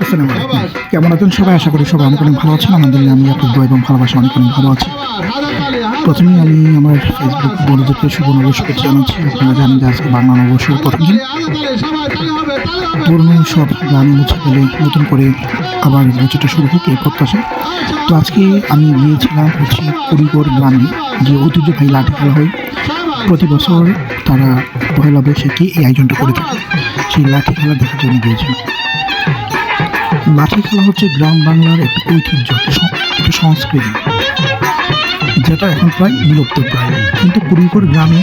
আসসালামু আলাইকুম। কেমন আছেন সবাই? আশা করি সবাই অনেক অনেক ভালো আছেন। আলহামদুলিল্লাহ আমি আপনার দোয়া এবং ভালোবাসা অনেক অনেক ভালো আছি। প্রথমেই আমি আমার ফেসবুক বন্ধুদেরকে শুভ নববর্ষ জানাচ্ছি। আপনারা জানেন যে আজকে বাংলা নববর্ষের প্রথম দিন। পুরনো সব গান মুছে ফেলে নতুন করে আবার বছরটা শুরু হোক এই প্রত্যাশা। তো আজকে আমি গিয়েছিলাম কুড়িগড় গ্রামে, যে ঐতিহ্যবাহী লাঠি খেলা হয় প্রতি বছর। তারা পয়লা বৈশাখে এই আয়োজনটা করে থাকে। সেই লাঠি খেলা দেখার জন্য গিয়েছিলাম। লাঠি খেলা হচ্ছে গ্রাম বাংলার একটা ঐতিহ্য, একটা সংস্কৃতি, যেটা এখন প্রায় বিলুপ্ত প্রায়। কিন্তু কুড়িগড় গ্রামে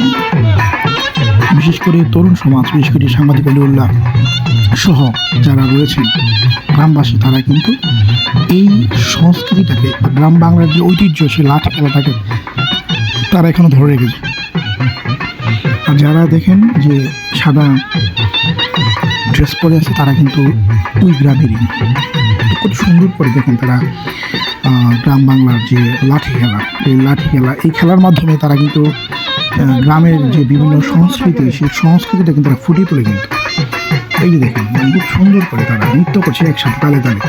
বিশেষ করে তরুণ সমাজ, বিশেষ করে সাংবাদিক অলিউল্লাহ সহ যারা রয়েছেন গ্রামবাসী, তারা কিন্তু এই সংস্কৃতিটাকে, গ্রাম বাংলার যে ঐতিহ্য, সেই লাঠি খেলাটাকে তারা এখনো ধরে রেখেছে। আর যারা দেখেন যে সাদা ড্রেস পরে আছে, তারা কিন্তু ওই গ্রামেরই। কত সুন্দর করে দেখেন তারা গ্রাম বাংলার যে লাঠি খেলা, এই খেলার মাধ্যমে তারা কিন্তু গ্রামের যে বিভিন্ন সংস্কৃতি, সেই সংস্কৃতিটা কিন্তু তারা ফুটিয়ে তোলে। কিন্তু এই যে দেখেন খুব সুন্দর করে তারা নৃত্য করছে একসাথে তালে তালে,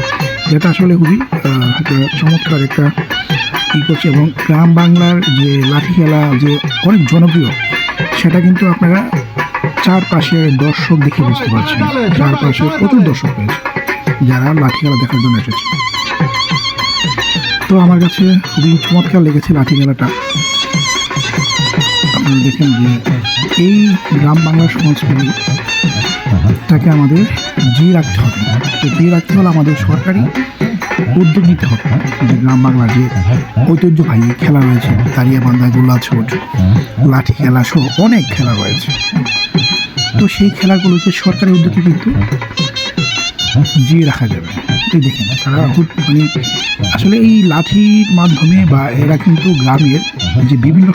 যেটা আসলে খুবই একটা চমৎকার একটা ই করছে। এবং গ্রাম বাংলার যে লাঠি খেলা যে অনেক জনপ্রিয়, সেটা কিন্তু আপনারা চারপাশের দর্শক দেখে বুঝতে পারছেন। চারপাশে প্রচুর দর্শক রয়েছে যারা লাঠি খেলা দেখার জন্য এসেছে। তো আমার কাছে খুবই চমৎকার লেগেছে লাঠি খেলাটা। আপনারা দেখেন যে এই গ্রাম বাংলার সংস্কৃতিটাকে আমাদের জিয়ে রাখতে হবে। তো জিয়ে রাখতে হলে আমাদের সরকারি উদ্যোগ নিতে হবে। যে গ্রাম বাংলার যে ঐতিহ্যবাহী খেলা রয়েছে, দাঁড়িয়াবান্ধা, গোলা ছোট, লাঠি খেলা সহ অনেক খেলা রয়েছে। তো সেই খেলাগুলোকে সরকারি উদ্যোগে কিন্তু জিয়ে রাখা যাবে। এই দেখেন তারা খুব আসলে এই লাঠির মাধ্যমে, বা এরা কিন্তু গ্রামের যে বিভিন্ন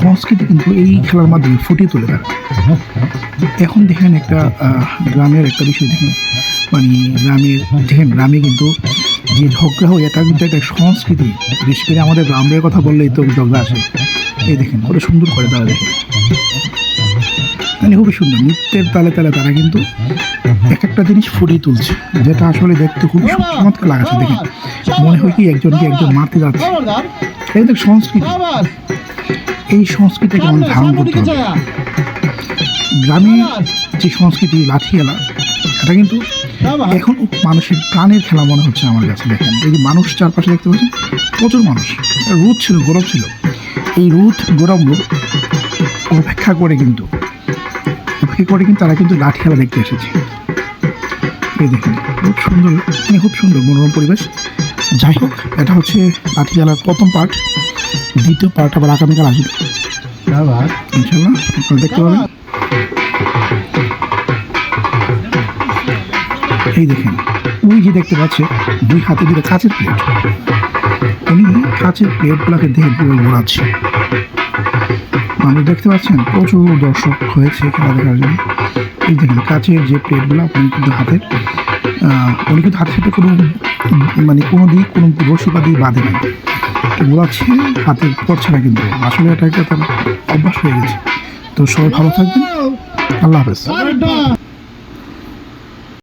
সংস্কৃতি কিন্তু এই খেলার মাধ্যমে ফুটিয়ে তোলে তারা। এখন দেখেন একটা গ্রামের একটা বিষয় দেখেন, গ্রামে কিন্তু যে ঝগড়া হয়, এটা কিন্তু একটা সংস্কৃতি। বিশেষ করে আমাদের গ্রামের কথা বললেই তো ঝগড়া আসে। এই দেখেন কত সুন্দর করে তারা দেখেন, খুবই সুন্দর নৃত্যের তালে তালে তারা কিন্তু এক একটা জিনিস ফুটিয়ে তুলছে, যেটা আসলে দেখতে খুবই চমৎকার লাগাচ্ছে। দেখেন মনে হয় কি একজনকে একজন মারতে যাচ্ছে। এই দেখ সংস্কৃতি, এই সংস্কৃতিকে আমাদের ধারণ করতে হবে। গ্রামে যে সংস্কৃতি লাঠি খেলা, এটা কিন্তু এখন মানুষের প্রাণের খেলা মনে হচ্ছে আমার কাছে। দেখেন এই যে মানুষ চারপাশে দেখতে পাচ্ছেন, প্রচুর মানুষ। রোদ ছিল, গরম ছিল, এই রোদ গরম অপেক্ষা করে কিন্তু তারা কিন্তু লাঠি খেলা দেখতে এসেছে। এই দেখেন খুব সুন্দর, খুব সুন্দর মনোরম পরিবেশ। যাই হোক, এটা হচ্ছে লাঠি খেলার প্রথম পার্ট। দ্বিতীয় পার্ট আবার আগামীকাল আসবে ইনশাল্লাহ, আপনারা দেখতে পাবেন। এই দেখেন উনি যে দেখতে পাচ্ছে দুই হাতে দুটো কাঁচের প্লেট, উনি কাঁচের প্লেটগুলোকে দেখে পুরো ঘোরাচ্ছে। মানুষ দেখতে পাচ্ছেন, প্রচুর দর্শক হয়েছে খেলা দেখার জন্য। এই দেখেন কাঁচের যে প্লেটগুলো, উনি কিন্তু হাতের সাথে কোনো কোনো রশি বা দিয়ে বাঁধে নাই, ঘোরাচ্ছে, হাতে করছে না। কিন্তু আসলে এটা একটা তার অভ্যাস হয়ে গেছে। তো সবাই ভালো থাকবেন, আল্লাহ হাফেজ।